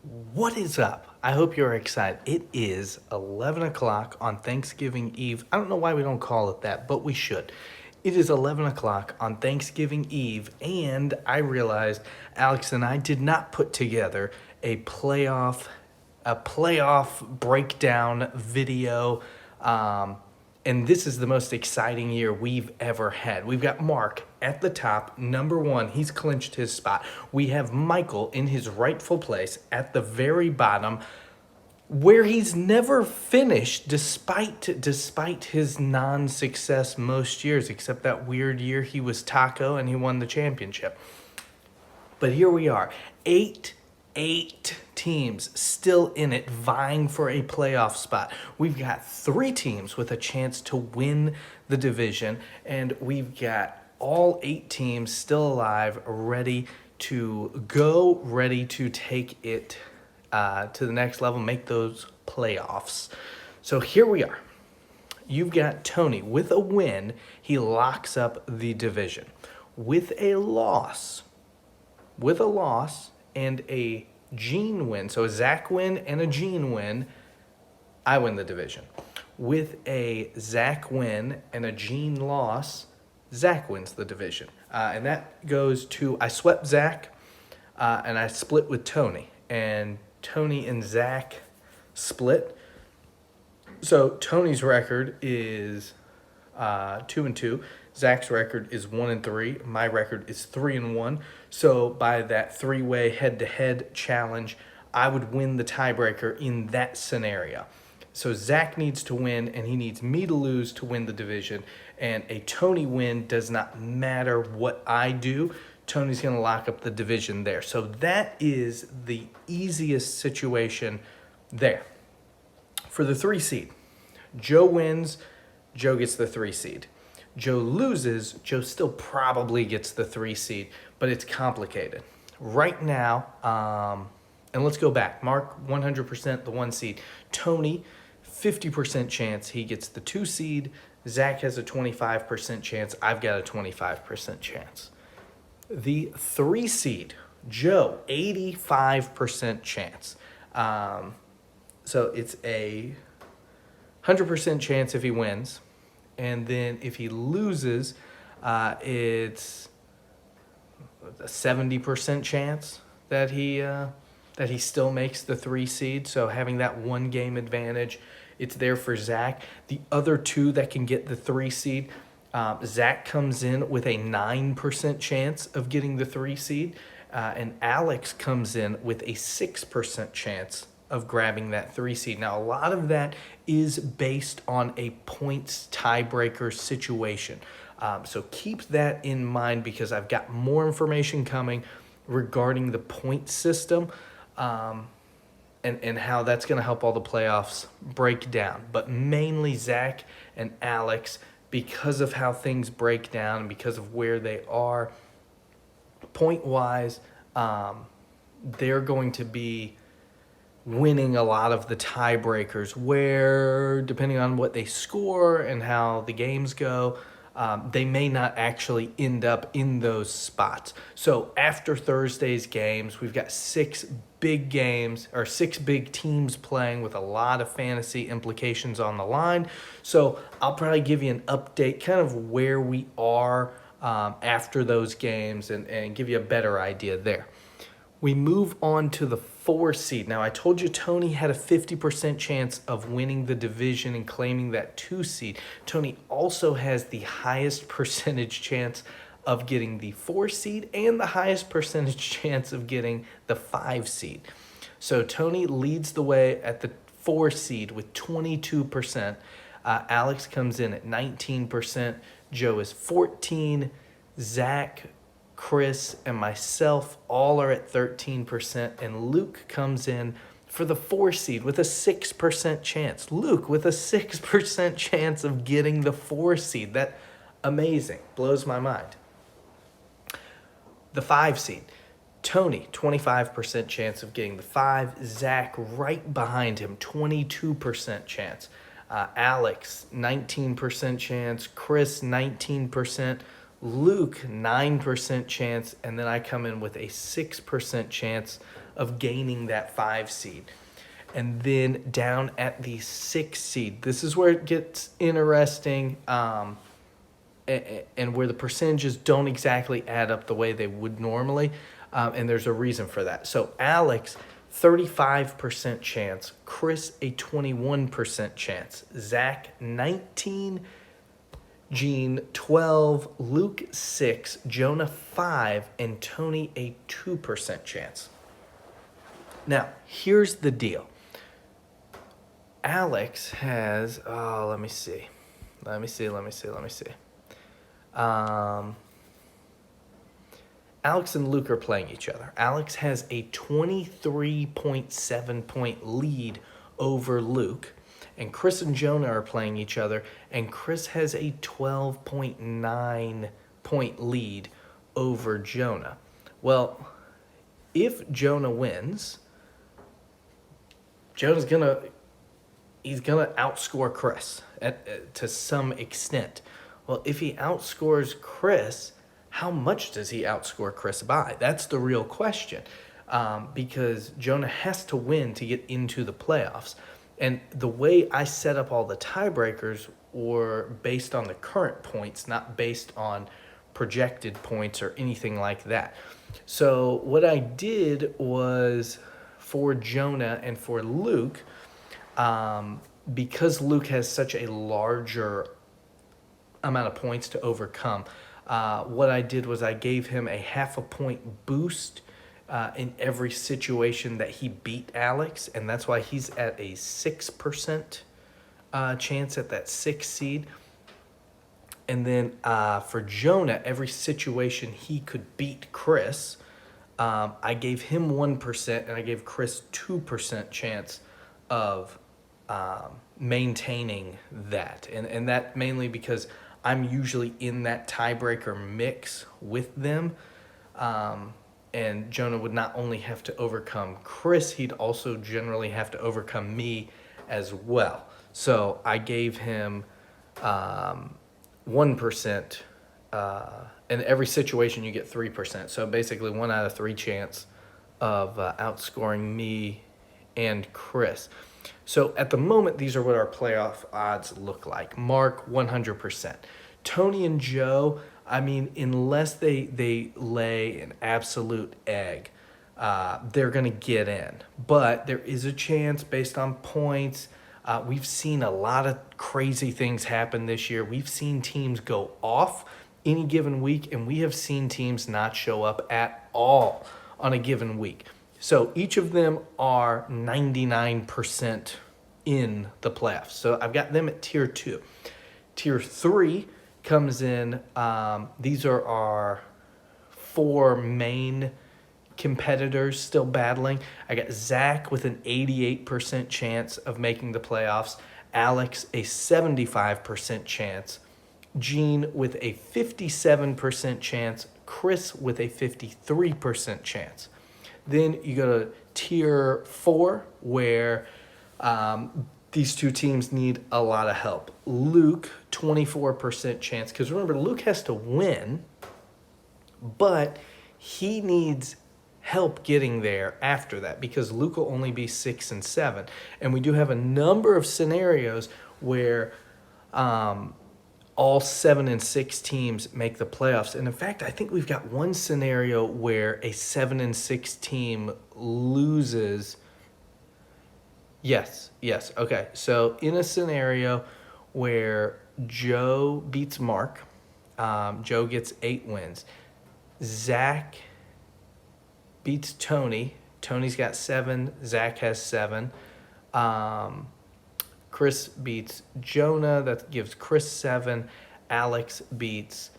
What is up? I hope you're excited. It is 11 o'clock on Thanksgiving Eve. I don't know why we don't call it that, but we should. It is 11 o'clock on Thanksgiving Eve, and I realized Alex and I did not put together a playoff breakdown video. And this is the most exciting year we've ever had. We've got Mark at the top, number one. He's clinched his spot. We have Michael in his rightful place at the very bottom, where he's never finished despite his non-success most years, except that weird year he was Taco and he won the championship. But here we are, eight teams still in it, vying for a playoff spot. We've got three teams with a chance to win the division, and we've got all eight teams still alive, ready to go, ready to take it to the next level, make those playoffs. So here we are. You've got Tony with a win. He locks up the division. With a loss and a Gene win, so a Zach win and a Gene win, I win the division. With a Zach win and a Gene loss, Zach wins the division. And that goes to, I swept Zach and I split with Tony. And Tony and Zach split. So Tony's record is 2-2. Zach's record is 1-3. My record is 3-1. So by that three-way head-to-head challenge, I would win the tiebreaker in that scenario. So Zach needs to win, and he needs me to lose to win the division. And a Tony win does not matter what I do. Tony's going to lock up the division there. So that is the easiest situation there. For the 3 seed, Joe wins, Joe gets the 3 seed. Joe loses, Joe still probably gets the 3 seed, but it's complicated. Right now, and let's go back. Mark, 100% the 1 seed. Tony, 50% chance he gets the 2 seed. Zach has a 25% chance. I've got a 25% chance. The 3 seed, Joe, 85% chance. So it's a 100% chance if he wins. And then if he loses, it's a 70% chance that he still makes the 3 seed. So having that 1 game advantage, it's there for Zach. The other 2 that can get the 3 seed, Zach comes in with a 9% chance of getting the 3 seed, and Alex comes in with a 6% chance of grabbing that 3 seed. Now, a lot of that is based on a points tiebreaker situation. So keep that in mind, because I've got more information coming regarding the point system and how that's going to help all the playoffs break down. But mainly Zach and Alex, because of how things break down and because of where they are point-wise, they're going to be winning a lot of the tiebreakers, where depending on what they score and how the games go, they may not actually end up in those spots. So after Thursday's games, we've got 6 big games, or 6 big teams playing, with a lot of fantasy implications on the line. So I'll probably give you an update kind of where we are after those games, and give you a better idea there. We move on to the 4 seed. Now, I told you Tony had a 50% chance of winning the division and claiming that 2 seed. Tony also has the highest percentage chance of getting the 4 seed and the highest percentage chance of getting the 5 seed. So Tony leads the way at the 4 seed with 22%. Alex comes in at 19%. Joe is 14%. Zach, Chris, and myself all are at 13%, and Luke comes in for the 4 seed with a 6% chance. Luke with a 6% chance of getting the 4 seed. That amazing. Blows my mind. The 5 seed. Tony, 25% chance of getting the 5. Zach right behind him, 22% chance. Alex, 19% chance. Chris, 19%. Luke, 9% chance, and then I come in with a 6% chance of gaining that 5 seed. And then down at the 6 seed, this is where it gets interesting, and where the percentages don't exactly add up the way they would normally, and there's a reason for that. So Alex, 35% chance, Chris, a 21% chance, Zach, 19, Gene, 12, Luke, 6, Jonah, 5, and Tony, a 2% chance. Now, here's the deal. Alex has, let me see. Alex and Luke are playing each other. Alex has a 23.7 point lead over Luke, and Chris and Jonah are playing each other, and Chris has a 12.9 point lead over Jonah. Well, if Jonah wins, he's gonna outscore Chris to some extent. Well, if he outscores Chris, how much does he outscore Chris by? That's the real question, because Jonah has to win to get into the playoffs. And the way I set up all the tiebreakers were based on the current points, not based on projected points or anything like that. So what I did was, for Jonah and for Luke, because Luke has such a larger amount of points to overcome, what I did was I gave him a 0.5 point boost in every situation that he beat Alex, and that's why he's at a 6% chance at that 6 seed. And then for Jonah, every situation he could beat Chris, I gave him 1%, and I gave Chris 2% chance of maintaining that. And that mainly because I'm usually in that tiebreaker mix with them. And Jonah would not only have to overcome Chris, he'd also generally have to overcome me as well. So I gave him 1%, in every situation you get 3%. So basically 1 out of 3 chance of outscoring me and Chris. So at the moment, these are what our playoff odds look like. Mark, 100%. Tony and Joe, I mean, unless they lay an absolute egg, they're going to get in. But there is a chance based on points. We've seen a lot of crazy things happen this year. We've seen teams go off any given week, and we have seen teams not show up at all on a given week. So each of them are 99% in the playoffs. So I've got them at tier 2. Tier 3 comes in, these are our 4 main competitors still battling. I got Zach with an 88% chance of making the playoffs, Alex a 75% chance, Gene with a 57% chance, Chris with a 53% chance. Then you go to tier 4, where these two teams need a lot of help. Luke, 24% chance, because remember, Luke has to win, but he needs help getting there after that, because Luke will only be 6 and 7. And we do have a number of scenarios where all 7 and 6 teams make the playoffs. And in fact, I think we've got one scenario where a 7 and 6 team loses. Yes. Okay. So in a scenario where Joe beats Mark, Joe gets 8 wins. Zach beats Tony. Tony's got 7. Zach has 7. Chris beats Jonah. That gives Chris 7. Alex beats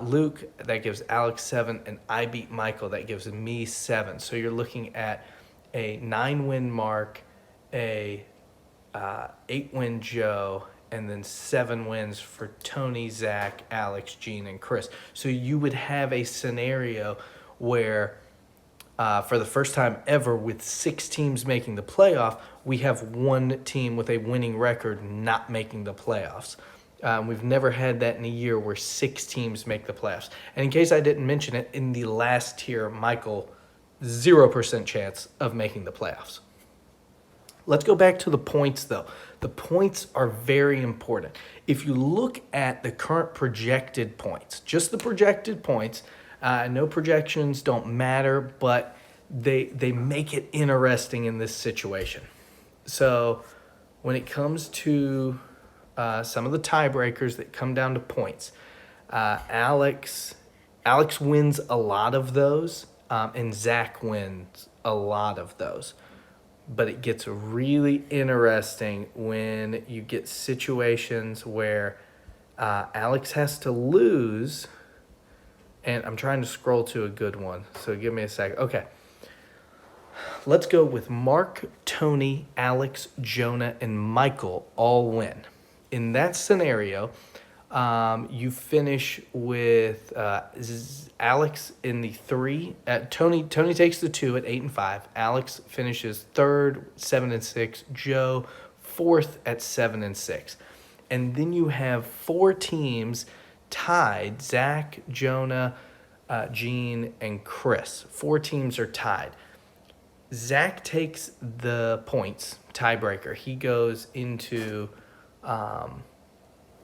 Luke. That gives Alex 7. And I beat Michael. That gives me 7. So you're looking at a 9-win Mark, a 8-win Joe, and then 7 wins for Tony, Zach, Alex, Gene, and Chris. So you would have a scenario where for the first time ever, with 6 teams making the playoff, we have one team with a winning record not making the playoffs. We've never had that in a year where 6 teams make the playoffs. And in case I didn't mention it, in the last tier, Michael 0% chance of making the playoffs. Let's go back to the points, though. The points are very important. If you look at the current projected points, just the projected points, no projections don't matter, but they make it interesting in this situation. So when it comes to some of the tiebreakers that come down to points, Alex wins a lot of those, and Zach wins a lot of those. But it gets really interesting when you get situations where Alex has to lose. And I'm trying to scroll to a good one, so give me a second. Okay. Let's go with Mark, Tony, Alex, Jonah, and Michael all win. In that scenario, you finish with Alex in the 3. Tony takes the 2 at 8 and 5. Alex finishes 3rd, 7 and 6. Joe 4th at 7 and 6. And then you have 4 teams tied: Zach, Jonah, Gene, and Chris. 4 teams are tied. Zach takes the points, tiebreaker. He goes into,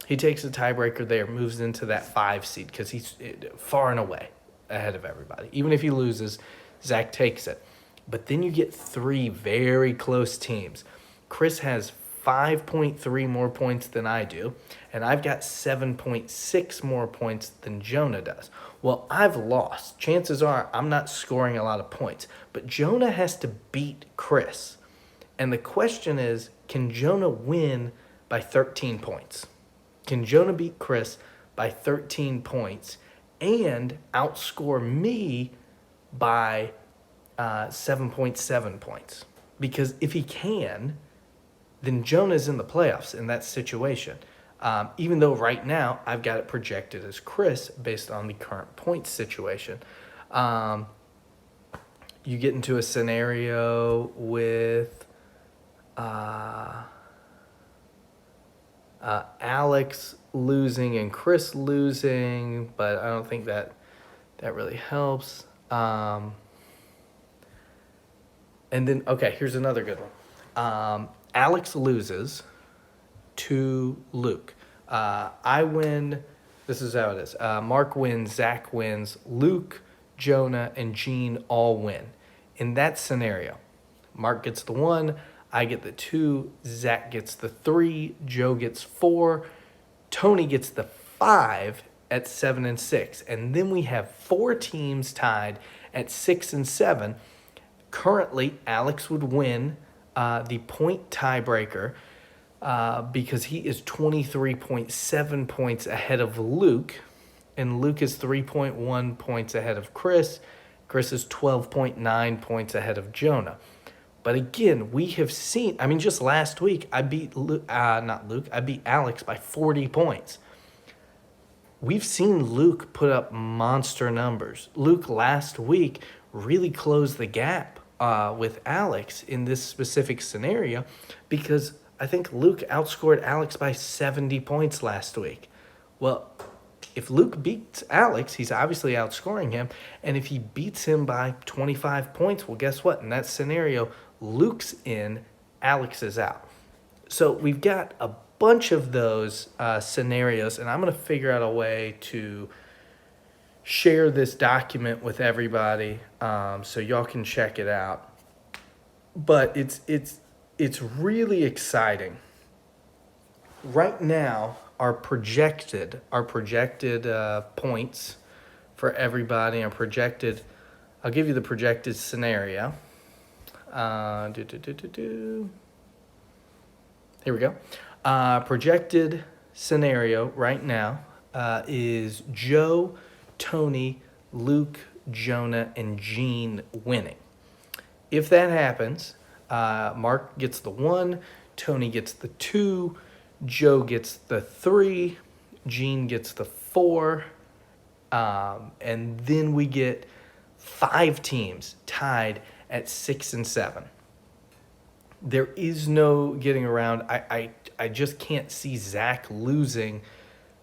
he takes the tiebreaker there, moves into that 5 seed because he's far and away ahead of everybody. Even if he loses, Zach takes it. But then you get 3 very close teams. Chris has 5.3 more points than I do, and I've got 7.6 more points than Jonah does. Well, I've lost. Chances are I'm not scoring a lot of points, but Jonah has to beat Chris. And the question is, can Jonah win by 13 points? Can Jonah beat Chris by 13 points and outscore me by 7.7 points? Because if he can, then Jonah's in the playoffs in that situation. Even though right now I've got it projected as Chris based on the current points situation. You get into a scenario with Alex losing and Chris losing, but I don't think that really helps. And then, okay, here's another good one. Alex loses to Luke. I win. This is how it is. Mark wins, Zach wins, Luke, Jonah, and Gene all win. In that scenario, Mark gets the 1, I get the 2, Zach gets the 3, Joe gets 4, Tony gets the 5 at 7 and 6. And then we have 4 teams tied at 6 and 7. Currently, Alex would win the point tiebreaker because he is 23.7 points ahead of Luke, and Luke is 3.1 points ahead of Chris. Chris is 12.9 points ahead of Jonah. But again, we have seen, I mean, just last week, I beat I beat Alex by 40 points. We've seen Luke put up monster numbers. Luke last week really closed the gap with Alex in this specific scenario because I think Luke outscored Alex by 70 points last week. Well, if Luke beats Alex, he's obviously outscoring him. And if he beats him by 25 points, well, guess what? In that scenario, Luke's in, Alex is out. So we've got a bunch of those scenarios, and I'm going to figure out a way to share this document with everybody so y'all can check it out. But it's really exciting. Right now, our projected points for everybody are projected. I'll give you the projected scenario. Here we go. Projected scenario right now is Joe, Tony, Luke, Jonah, and Gene winning. If that happens, Mark gets the 1, Tony gets the 2, Joe gets the 3, Gene gets the 4, and then we get 5 teams tied at 6 and 7. There is no getting around. I just can't see Zach losing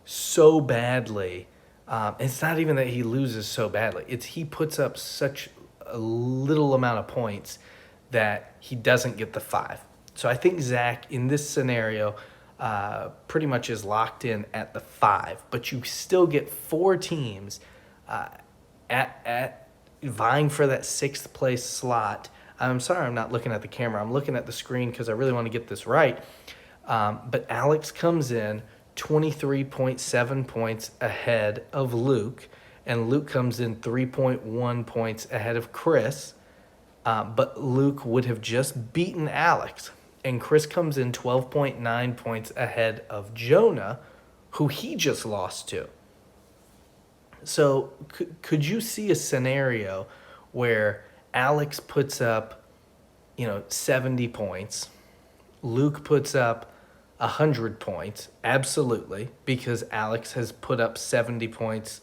so badly. It's not even that he loses so badly. It's he puts up such a little amount of points that he doesn't get the 5. So I think Zach in this scenario pretty much is locked in at the 5, but you still get 4 teams at vying for that 6th place slot. I'm sorry, I'm not looking at the camera. I'm looking at the screen because I really want to get this right. But Alex comes in 23.7 points ahead of Luke, and Luke comes in 3.1 points ahead of Chris. But Luke would have just beaten Alex, and Chris comes in 12.9 points ahead of Jonah, who he just lost to. So could you see a scenario where Alex puts up, 70 points, Luke puts up 100 points? Absolutely, because Alex has put up 70 points.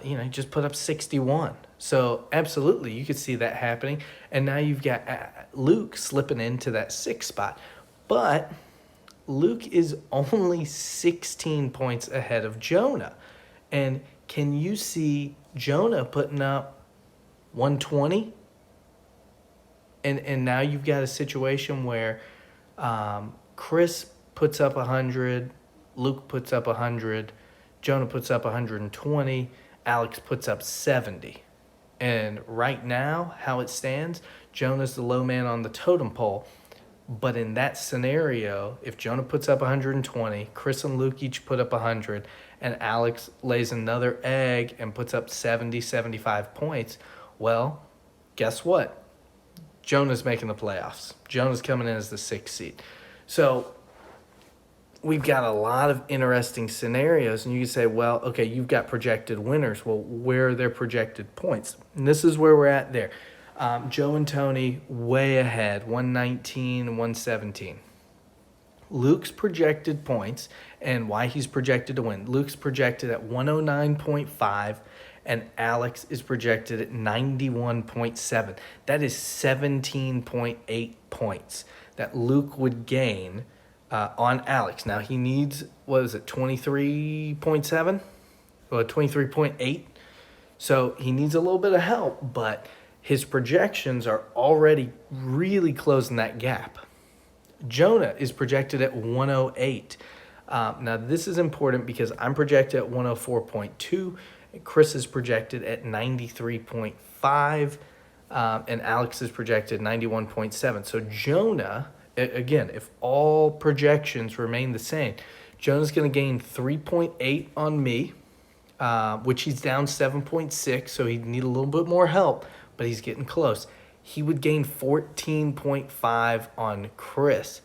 He just put up 61. So absolutely, you could see that happening. And now you've got Luke slipping into that 6th spot. But Luke is only 16 points ahead of Jonah. And can you see Jonah putting up 120? And now you've got a situation where Chris puts up 100, Luke puts up 100, Jonah puts up 120, Alex puts up 70. And right now, how it stands, Jonah's the low man on the totem pole. But in that scenario, if Jonah puts up 120, Chris and Luke each put up 100, and Alex lays another egg and puts up 70, 75 points, well, guess what? Jonah's making the playoffs. Jonah's coming in as the 6th seed. So we've got a lot of interesting scenarios, and you can say, well, okay, you've got projected winners. Well, where are their projected points? And this is where we're at there. Joe and Tony way ahead, 119 and 117. Luke's projected points and why he's projected to win. Luke's projected at 109.5, and Alex is projected at 91.7. That is 17.8 points that Luke would gain on Alex. Now he needs, 23.7? Well, 23.8. So he needs a little bit of help, but his projections are already really closing that gap. Jonah is projected at 108. Now this is important because I'm projected at 104.2. Chris is projected at 93.5. And Alex is projected 91.7. So Jonah, again, if all projections remain the same, Jonah's going to gain 3.8 on me, which he's down 7.6, so he'd need a little bit more help, but he's getting close. He would gain 14.5 on Chris.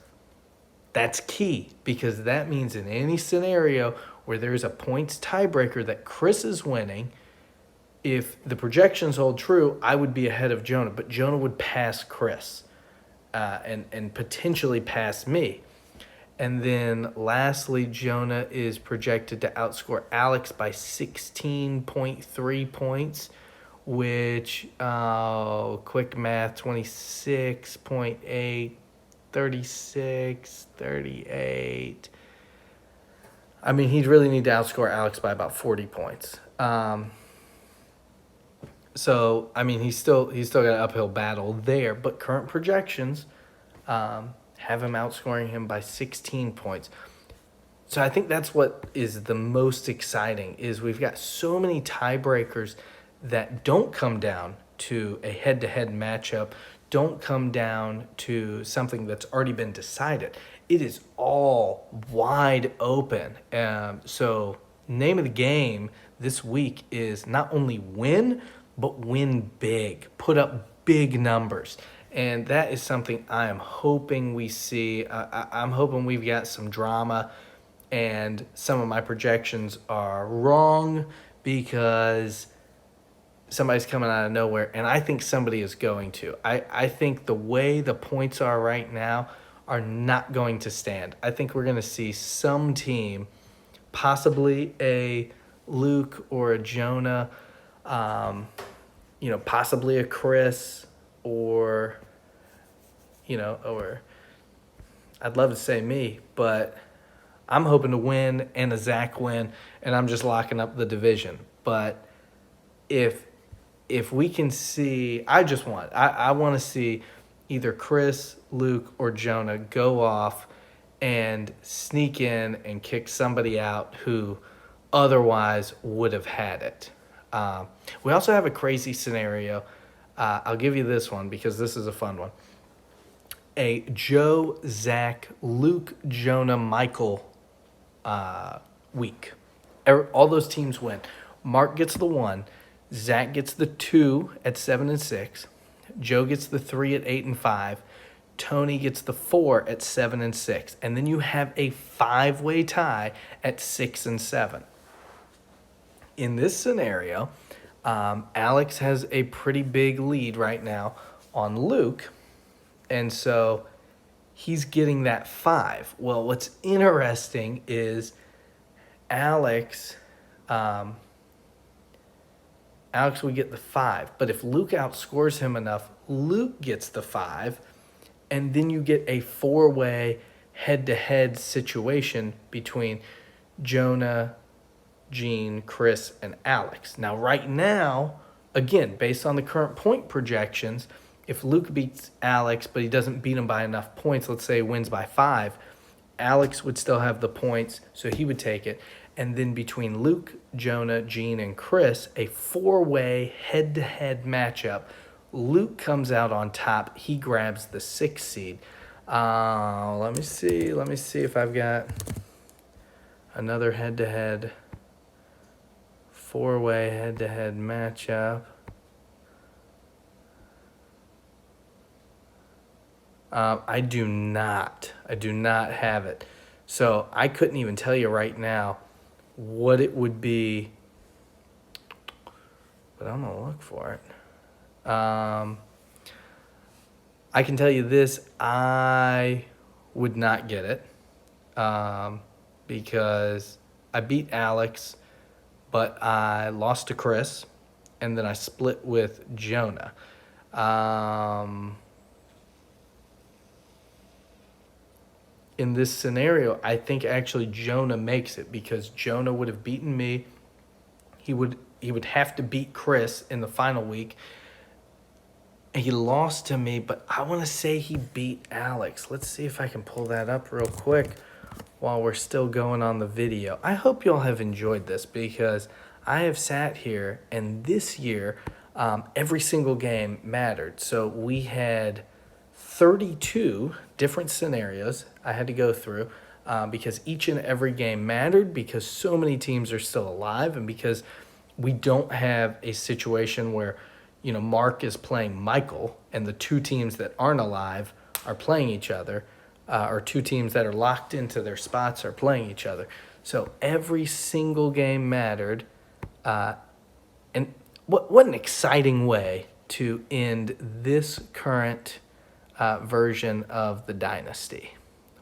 That's key, because that means in any scenario where there's a points tiebreaker that Chris is winning, if the projections hold true, I would be ahead of Jonah, but Jonah would pass Chris and potentially pass me. And then lastly, Jonah is projected to outscore Alex by 16.3 points, which, quick math, 26.8, 36, 38. I mean, he'd really need to outscore Alex by about 40 points. So, I mean, he's still got an uphill battle there, but current projections have him outscoring him by 16 points. So I think that's what is the most exciting, is we've got so many tiebreakers that don't come down to a head-to-head matchup, don't come down to something that's already been decided. It is all wide open. So name of the game this week is not only win, but win big, put up big numbers. And that is something I am hoping we see. I'm hoping we've got some drama and some of my projections are wrong because somebody's coming out of nowhere, and I think somebody is going to. I think the way the points are right now are not going to stand. I think we're going to see some team, possibly a Luke or a Jonah, possibly a Chris, or I'd love to say me, but I'm hoping to win and a Zach win, and I'm just locking up the division. But if if we can see, I want to see either Chris, Luke, or Jonah go off and sneak in and kick somebody out who otherwise would have had it. We also have a crazy scenario. I'll give you this one because this is a fun one. A Joe, Zach, Luke, Jonah, Michael week. All those teams win. Mark gets the 1. Zach gets the 2 at 7 and 6. Joe gets the 3 at 8 and 5. Tony gets the 4 at 7 and 6. And then you have a 5-way tie at 6 and 7. In this scenario, Alex has a pretty big lead right now on Luke. And so he's getting that 5. Well, what's interesting is Alex would get the 5. But if Luke outscores him enough, Luke gets the 5. And then you get a 4-way head-to-head situation between Jonah, Gene, Chris, and Alex. Now, right now, again, based on the current point projections, if Luke beats Alex, but he doesn't beat him by enough points, let's say he wins by 5, Alex would still have the points, so he would take it. And then between Luke, Jonah, Gene, and Chris, a 4-way head-to-head matchup. Luke comes out on top. He grabs the 6th seed. Let me see if I've got another head-to-head, 4-way head-to-head matchup. I do not have it. So I couldn't even tell you right now what it would be, but I'm going to look for it. I can tell you this, I would not get it because I beat Alex, but I lost to Chris, and then I split with Jonah. In this scenario, I think actually Jonah makes it because Jonah would have beaten me. He would have to beat Chris in the final week. He lost to me, but I want to say he beat Alex. Let's see if I can pull that up real quick while we're still going on the video. I hope y'all have enjoyed this because I have sat here, and this year, every single game mattered. So we had 32 different scenarios I had to go through because each and every game mattered because so many teams are still alive and because we don't have a situation where, you know, Mark is playing Michael and the 2 teams that aren't alive are playing each other, or 2 teams that are locked into their spots are playing each other. So every single game mattered. And what an exciting way to end this current version of the Dynasty.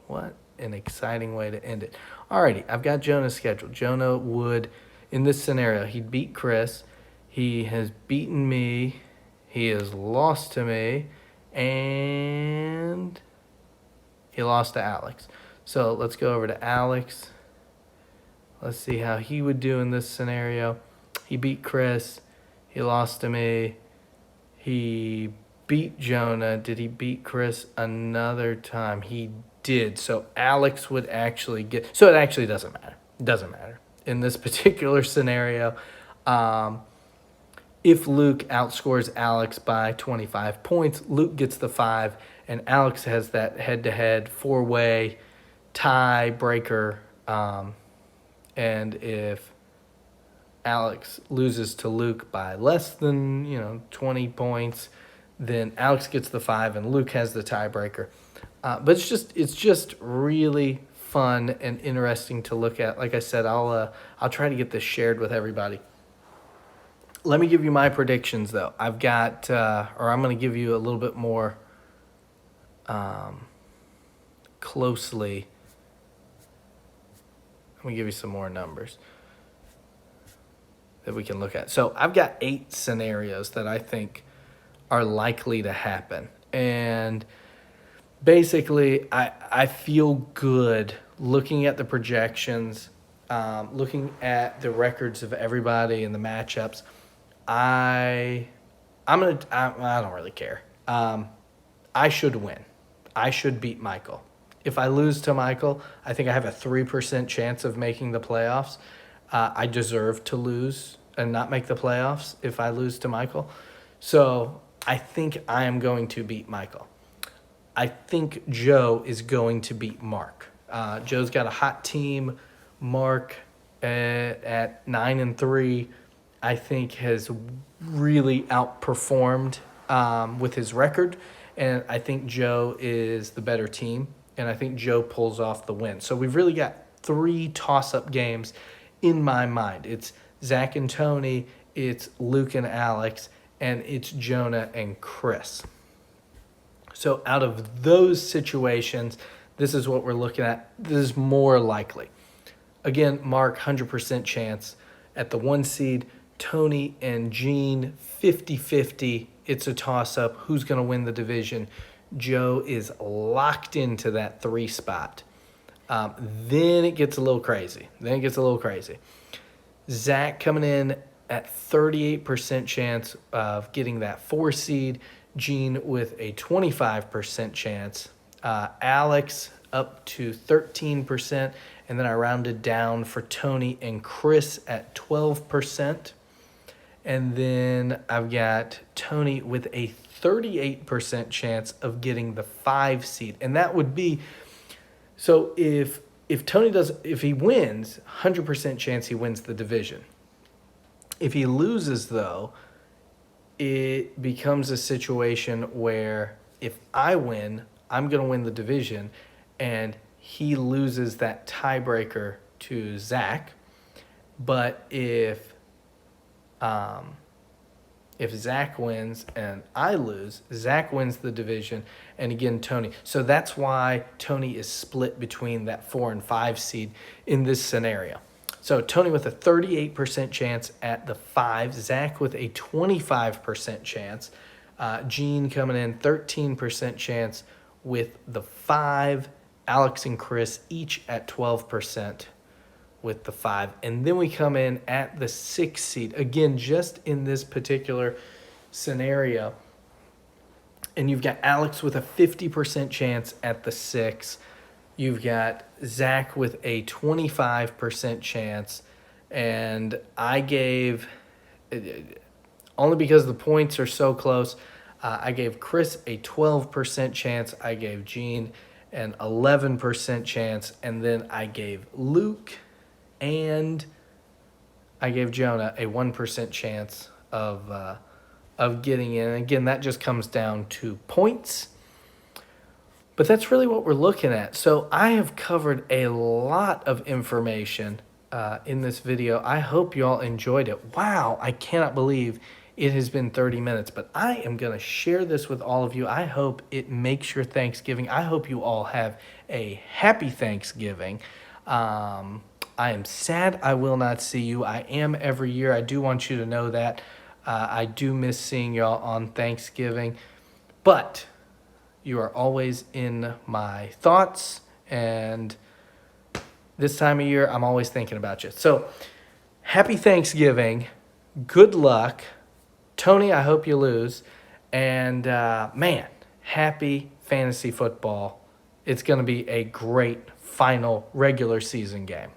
What an exciting way to end it. Alrighty, I've got Jonah's schedule. Jonah would, in this scenario, he'd beat Chris. He has beaten me. He has lost to me. And he lost to Alex. So let's go over to Alex. Let's see how he would do in this scenario. He beat Chris. He lost to me. He beat Jonah. Did he beat Chris another time? He did. So Alex would actually get... So it actually doesn't matter. It doesn't matter. In this particular scenario, if Luke outscores Alex by 25 points, Luke gets the 5, and Alex has that head-to-head 4-way tie-breaker. And if Alex loses to Luke by less than 20 points, then Alex gets the 5 and Luke has the tiebreaker. But it's just really fun and interesting to look at. Like I said, I'll try to get this shared with everybody. Let me give you my predictions though. I've got I'm going to give you a little bit more closely. Let me give you some more numbers that we can look at. So I've got 8 scenarios that I think are likely to happen. And basically, I feel good looking at the projections, looking at the records of everybody and the matchups. I I don't really care. I should win. I should beat Michael. If I lose to Michael, I think I have a 3% chance of making the playoffs. I deserve to lose and not make the playoffs if I lose to Michael. So I think I am going to beat Michael. I think Joe is going to beat Mark. Joe's got a hot team. Mark at 9-3, I think has really outperformed with his record, and I think Joe is the better team, and I think Joe pulls off the win. So we've really got 3 toss-up games in my mind. It's Zach and Tony, it's Luke and Alex, and it's Jonah and Chris. So out of those situations, this is what we're looking at. This is more likely. Again, Mark, 100% chance at the 1 seed. Tony and Gene, 50-50. It's a toss-up. Who's going to win the division? Joe is locked into that 3 spot. Then it gets a little crazy. Zach coming in at 38% chance of getting that 4 seed. Gene with a 25% chance. Alex up to 13%. And then I rounded down for Tony and Chris at 12%. And then I've got Tony with a 38% chance of getting the 5 seed. And that would be, so if he wins, 100% chance he wins the division. If he loses, though, it becomes a situation where if I win, I'm going to win the division, and he loses that tiebreaker to Zach. But if Zach wins and I lose, Zach wins the division, and again, Tony. So that's why Tony is split between that 4 and 5 seed in this scenario. So Tony with a 38% chance at the 5, Zach with a 25% chance, Gene coming in 13% chance with the 5, Alex and Chris each at 12% with the 5. And then we come in at the 6 seed. Again, just in this particular scenario. And you've got Alex with a 50% chance at the 6. You've got Zach with a 25% chance. And I gave, only because the points are so close, I gave Chris a 12% chance. I gave Gene an 11% chance. And then I gave Luke and I gave Jonah a 1% chance of getting in. And again, that just comes down to points. But that's really what we're looking at. So I have covered a lot of information in this video. I hope you all enjoyed it. Wow, I cannot believe it has been 30 minutes, but I am going to share this with all of you. I hope it makes your Thanksgiving. I hope you all have a happy Thanksgiving. I am sad I will not see you. I am every year. I do want you to know that. I do miss seeing y'all on Thanksgiving, but you are always in my thoughts, and this time of year, I'm always thinking about you. So, happy Thanksgiving. Good luck. Tony, I hope you lose. And, man, happy fantasy football. It's going to be a great final regular season game.